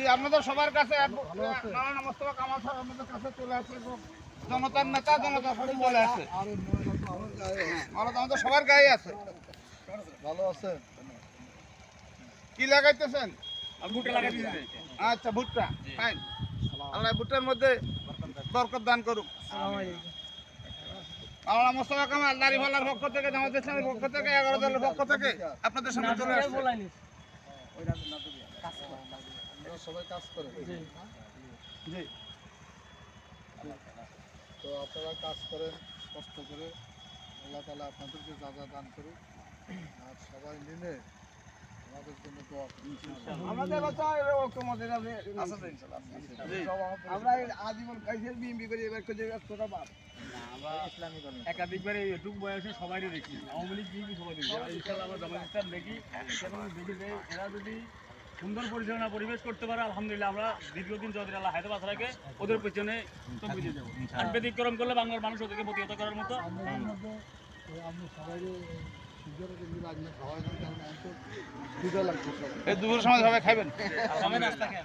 জি আপনাদের সবার কাছে নারায়ণ মোস্তফা কামাল স্যার আপনাদের কাছে চলে আসে, জনতার নেতা, জনতার সাথে চলে আসে। আমাদের সবার গায়ে আছে। ভালো আছেন? কি লাগাইতেছেন? ভুট্টা লাগাইতেছি। আচ্ছা ভুট্টা, ফাইন। আল্লাহ ভুট্টার মধ্যে বরকত দান করুক। নারায়ণ মোস্তফা কামাল দাড়িপাল্লার পক্ষ থেকে, জামাত ইসলামের পক্ষ থেকে, 11 দলের পক্ষ থেকে আপনাদের সামনে চলে আসছে। আপনারা সবাই কাজ করেন? জি। তো আপনারা কাজ করেন কষ্ট করে, আল্লাহ তাআলা আপনাদেরকে যা যা দান করুক, আর সবাই মিলে আমাদের জন্য দোয়া করুন। আমাদের বাচ্চা ঐক্যমতের আছে তো ইনশাআল্লাহ। জি। আমরা আজীবন কাইসের বিএমপি করে এবার করে ছোট বাপ। আমরা একাধিকবার এটুক বয়সে সবাইকে দেখি, আওয়ামী লীগ বিএনপি সবাই দেখি, ইনশাআল্লাহ আমরা জামাত ইসলাম দেখি এবং দেখি যে এরা যদি সুন্দর পরিচালনা পরিবেশ করতে পারে, আলহামদুলিল্লাহ আমরা দীর্ঘদিন যদি আল্লাহ হায়দ্রাবাদ রাখে ওদের পেছনে তবু দিয়ে দেবো। আর ব্যতিক্রম করলে বাংলার মানুষ ওদেরকে প্রতিহত করার মতো। আপনি সবাই সুন্দর করে রাখলে খাওয়াই দেন, কারণ আমি তো ক্ষুধা লাগছে সবাই। এই দুপুর সময় সবাই খাবেন। নাস্তা খেয়ে